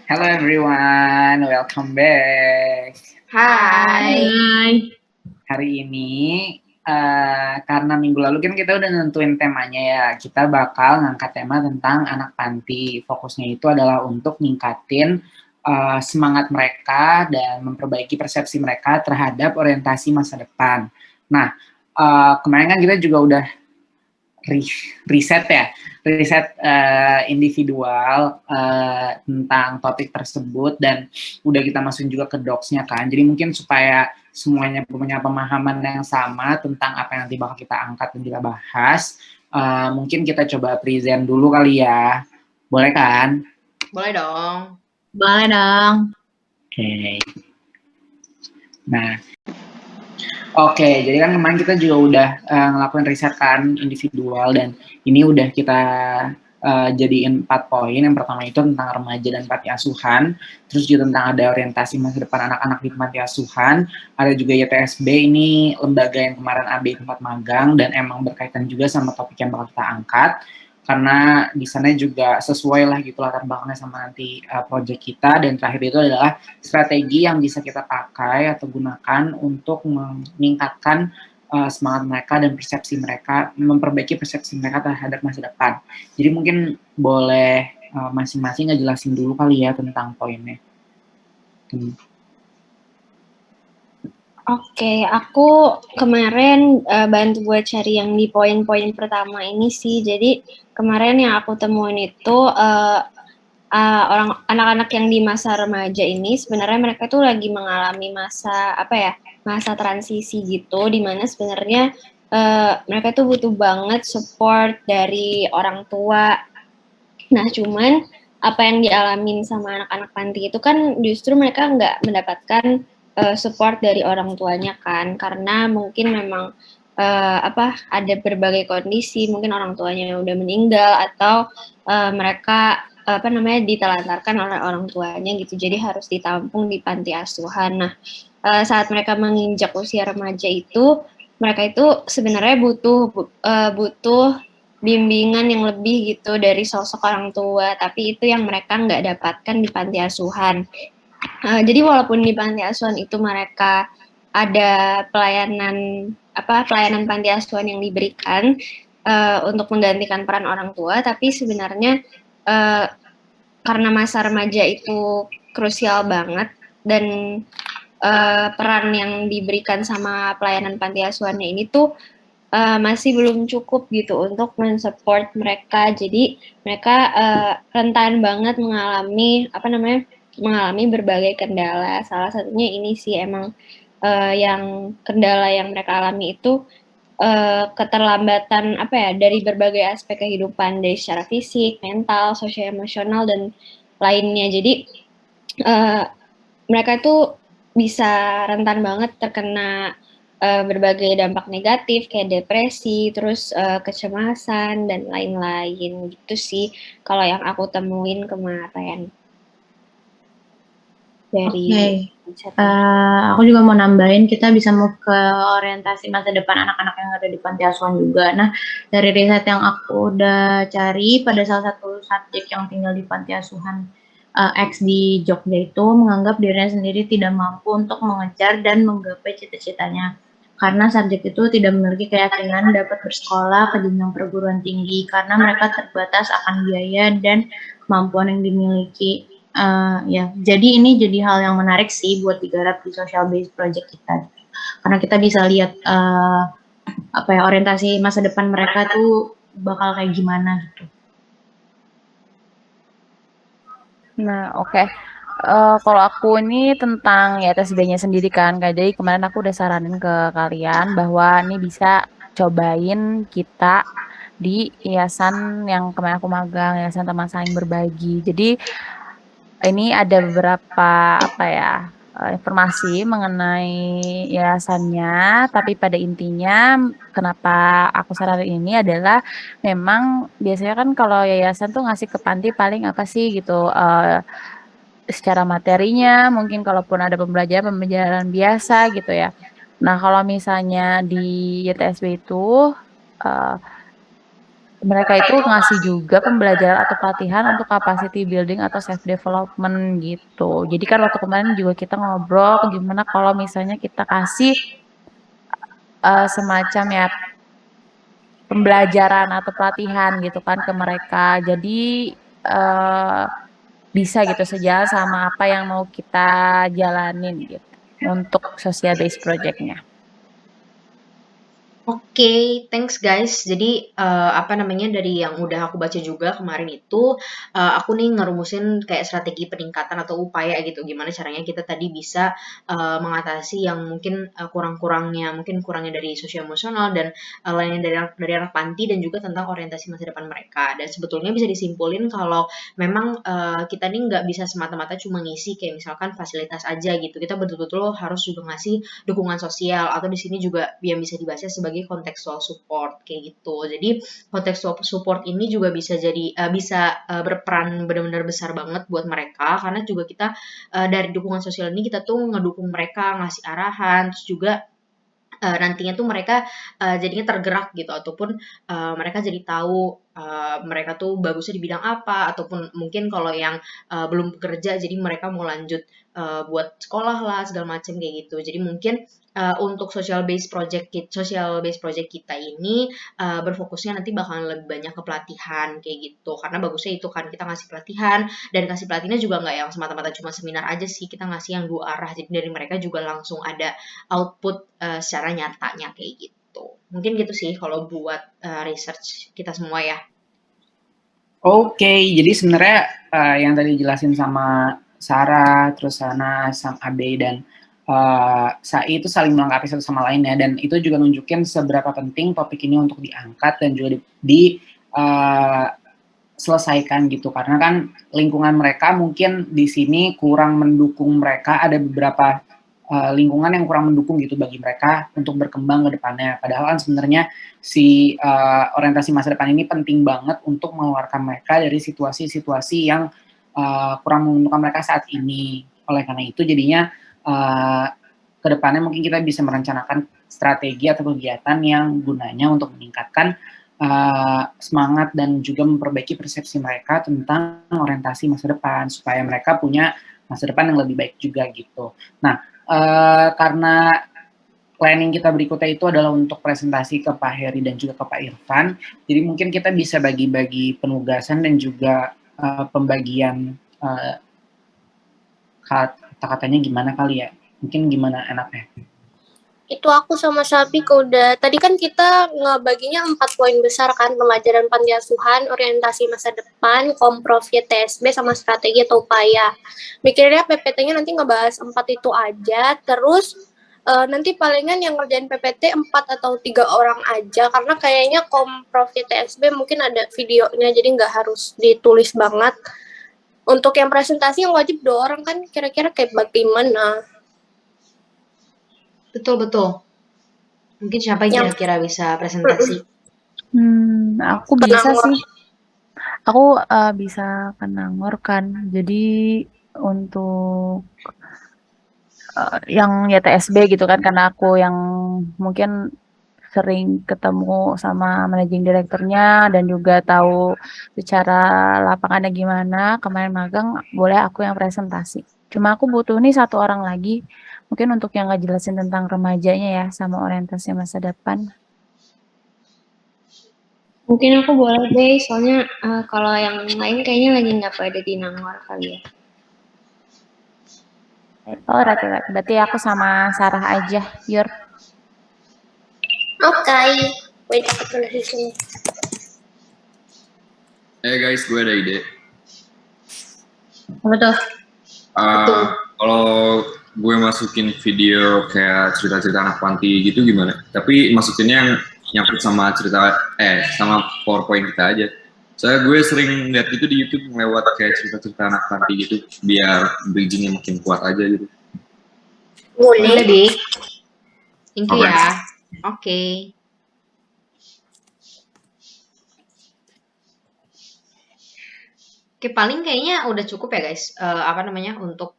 Hello everyone, welcome back. Hai. Hari ini karena minggu lalu kan kita udah nentuin temanya ya, kita bakal ngangkat tema tentang anak panti. Fokusnya itu adalah untuk ningkatin semangat mereka dan memperbaiki persepsi mereka terhadap orientasi masa depan. Nah, kemarin kan kita juga udah riset individual tentang topik tersebut dan udah kita masukin juga ke docs-nya kan. Jadi mungkin supaya semuanya punya pemahaman yang sama tentang apa yang nanti bakal kita angkat dan kita bahas, mungkin kita coba present dulu kali ya. Boleh kan? Boleh dong. Boleh dong. Oke. Nah, oke, jadi kan kemarin kita juga udah ngelakuin riset kan individual dan ini udah kita jadiin 4 poin. Yang pertama itu tentang remaja dan panti asuhan, terus juga tentang ada orientasi masa depan anak-anak di panti asuhan, ada juga YTSB, ini lembaga yang kemarin AB tempat magang dan emang berkaitan juga sama topik yang bakal kita angkat. Karena di sana juga sesuai lah gitu latar belakangnya sama nanti project kita. Dan terakhir itu adalah strategi yang bisa kita pakai atau gunakan untuk meningkatkan semangat mereka dan persepsi mereka, memperbaiki persepsi mereka terhadap masa depan. Jadi mungkin boleh masing-masing ngejelasin dulu kali ya tentang poinnya. Oke, aku kemarin bantu buat cari yang di poin-poin pertama ini sih. Jadi kemarin yang aku temuin itu anak-anak yang di masa remaja ini sebenarnya mereka tuh lagi mengalami masa transisi gitu, dimana sebenarnya mereka tuh butuh banget support dari orang tua. Nah, cuman apa yang dialamin sama anak-anak panti itu kan justru mereka nggak mendapatkan support dari orang tuanya kan, karena mungkin memang ada berbagai kondisi, mungkin orang tuanya udah meninggal atau mereka ditelantarkan oleh orang tuanya gitu, jadi harus ditampung di panti asuhan. Nah, saat mereka menginjak usia remaja itu, mereka itu sebenarnya butuh bimbingan yang lebih gitu dari sosok orang tua, tapi itu yang mereka nggak dapatkan di panti asuhan. Jadi walaupun di panti asuhan itu mereka ada pelayanan panti asuhan yang diberikan untuk menggantikan peran orang tua, tapi sebenarnya karena masa remaja itu krusial banget dan peran yang diberikan sama pelayanan panti asuhannya ini tuh masih belum cukup gitu untuk mensupport mereka. Jadi mereka rentan banget mengalami berbagai kendala. Salah satunya ini sih emang yang kendala yang mereka alami itu keterlambatan dari berbagai aspek kehidupan, dari secara fisik, mental, sosial, emosional dan lainnya. Jadi mereka itu bisa rentan banget terkena berbagai dampak negatif kayak depresi, terus kecemasan dan lain-lain gitu sih kalau yang aku temuin kemarin dari aku juga mau nambahin, kita bisa move ke orientasi masa depan anak-anak yang ada di panti asuhan juga. Nah, dari riset yang aku udah cari, pada salah satu subjek yang tinggal di panti asuhan X di Jogja itu menganggap dirinya sendiri tidak mampu untuk mengejar dan menggapai cita-citanya. Karena subjek itu tidak memiliki keyakinan dapat bersekolah ke jenjang perguruan tinggi karena mereka terbatas akan biaya dan kemampuan yang dimiliki. Jadi ini jadi hal yang menarik sih buat digarap di social based project kita. Karena kita bisa lihat orientasi masa depan mereka tuh bakal kayak gimana gitu. Nah, oke. Kalau aku ini tentang YTSB-nya sendiri kan, jadi kemarin aku udah saranin ke kalian bahwa ini bisa cobain kita di yayasan yang kemarin aku magang, Yayasan Teman Saling Berbagi. Jadi ini ada beberapa informasi mengenai yayasannya, tapi pada intinya kenapa aku saranin ini adalah memang biasanya kan kalau yayasan tuh ngasih ke panti paling apa sih gitu, secara materinya mungkin kalaupun ada pembelajaran biasa gitu ya. Nah, kalau misalnya di YTSB itu mereka itu ngasih juga pembelajaran atau pelatihan untuk capacity building atau self development gitu. Jadi kan waktu kemarin juga kita ngobrol gimana kalau misalnya kita kasih semacam ya pembelajaran atau pelatihan gitu kan ke mereka. Jadi eh, bisa gitu sejalan sama apa yang mau kita jalanin gitu untuk social based project-nya. Oke, thanks guys. Jadi apa namanya dari yang udah aku baca juga kemarin itu aku nih ngerumusin kayak strategi peningkatan atau upaya gitu. Gimana caranya kita tadi bisa mengatasi yang mungkin kurangnya dari sosial emosional dan lainnya dari anak panti dan juga tentang orientasi masa depan mereka. Dan sebetulnya bisa disimpulin kalau memang kita nih nggak bisa semata-mata cuma ngisi kayak misalkan fasilitas aja gitu. Kita betul-betul harus juga ngasih dukungan sosial atau di sini juga yang bisa dibaca sebagai contextual support kayak gitu. Jadi contextual support ini juga bisa jadi berperan benar-benar besar banget buat mereka karena juga kita dari dukungan sosial ini kita tuh ngedukung mereka, ngasih arahan, terus juga nantinya tuh mereka jadinya tergerak gitu ataupun mereka jadi tahu mereka tuh bagusnya di bidang apa ataupun mungkin kalau yang belum bekerja jadi mereka mau lanjut buat sekolah lah segala macam kayak gitu. Jadi mungkin untuk social based project kita ini berfokusnya nanti bakalan lebih banyak ke pelatihan kayak gitu karena bagusnya itu kan kita ngasih pelatihan dan kasih pelatihannya juga nggak yang semata-mata cuma seminar aja sih, kita ngasih yang dua arah jadi dari mereka juga langsung ada output secara nyatanya kayak gitu. Mungkin gitu sih kalau buat research kita semua ya. Oke, jadi sebenarnya yang tadi jelasin sama Sarah, terus Sana, Sam Abe, dan Sai itu saling melengkapi satu sama lain ya, dan itu juga nunjukin seberapa penting topik ini untuk diangkat dan juga selesaikan gitu, karena kan lingkungan mereka mungkin di sini kurang mendukung mereka, ada beberapa lingkungan yang kurang mendukung gitu bagi mereka untuk berkembang ke depannya. Padahal kan sebenarnya si orientasi masa depan ini penting banget untuk mengeluarkan mereka dari situasi-situasi yang kurang menguntungkan mereka saat ini. Oleh karena itu jadinya ke depannya mungkin kita bisa merencanakan strategi atau kegiatan yang gunanya untuk meningkatkan semangat dan juga memperbaiki persepsi mereka tentang orientasi masa depan supaya mereka punya masa depan yang lebih baik juga gitu. Nah, karena planning kita berikutnya itu adalah untuk presentasi ke Pak Heri dan juga ke Pak Irfan, jadi mungkin kita bisa bagi-bagi penugasan dan juga pembagian kata-katanya gimana kali ya, mungkin gimana enaknya. Itu aku sama Syafik udah, tadi kan kita ngebaginya 4 poin besar kan, pembelajaran panti asuhan, orientasi masa depan, komprov YTSB, sama strategi atau upaya. Mikirnya PPT-nya nanti ngebahas 4 itu aja, terus nanti palingan yang ngerjain PPT 4 atau 3 orang aja, karena kayaknya komprov YTSB mungkin ada videonya, jadi nggak harus ditulis banget. Untuk yang presentasi yang wajib 2 orang kan, kira-kira kayak bagaimana? Betul. Mungkin siapa yang kira-kira bisa presentasi? Aku bisa sih. Aku bisa Kenangor kan. Jadi untuk yang YTSB gitu kan, karena aku yang mungkin sering ketemu sama managing direkturnya dan juga tahu secara lapangannya gimana. Kemarin magang boleh aku yang presentasi. Cuma aku butuh nih 1 orang lagi. Mungkin untuk yang ngejelasin tentang remajanya ya, sama orientasi masa depan. Mungkin aku boleh deh, soalnya kalau yang lain kayaknya lagi nggak pada di Nangor kali ya. Oh, berarti aku sama Sarah aja, Yur. Oke. Wait, aku tulis di sini. Guys, gue ada ide. Apa tuh? Kalau gue masukin video kayak cerita-cerita anak panti gitu gimana? Tapi masukinnya yang nyangkut sama sama PowerPoint kita aja. Soalnya gue sering lihat gitu di YouTube lewat kayak cerita-cerita anak panti gitu, biar bridging-nya makin kuat aja gitu. Boleh, Dik. Thank you ya. Oke. Oke, paling kayaknya udah cukup ya guys. Untuk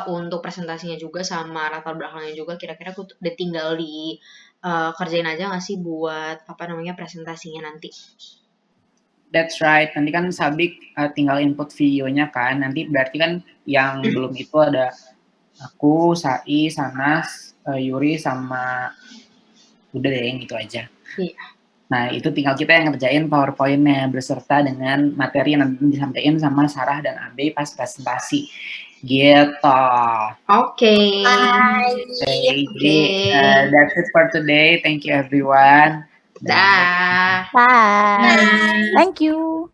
untuk presentasinya juga sama latar belakangnya juga kira-kira aku udah tinggal di kerjain aja nggak sih buat presentasinya nanti. That's right. Nanti kan Sabik tinggal input videonya kan. Nanti berarti kan yang belum itu ada aku, Sai, Sanas, Yuri, sama udah deh yang itu aja. Iya. Nah, itu tinggal kita yang ngerjain PowerPoint-nya beserta dengan materi yang nanti disampaikan sama Sarah dan Abe pas presentasi. Gitu. Oke. Jadi, that's it for today. Thank you everyone. Dah. Bye. Thank you.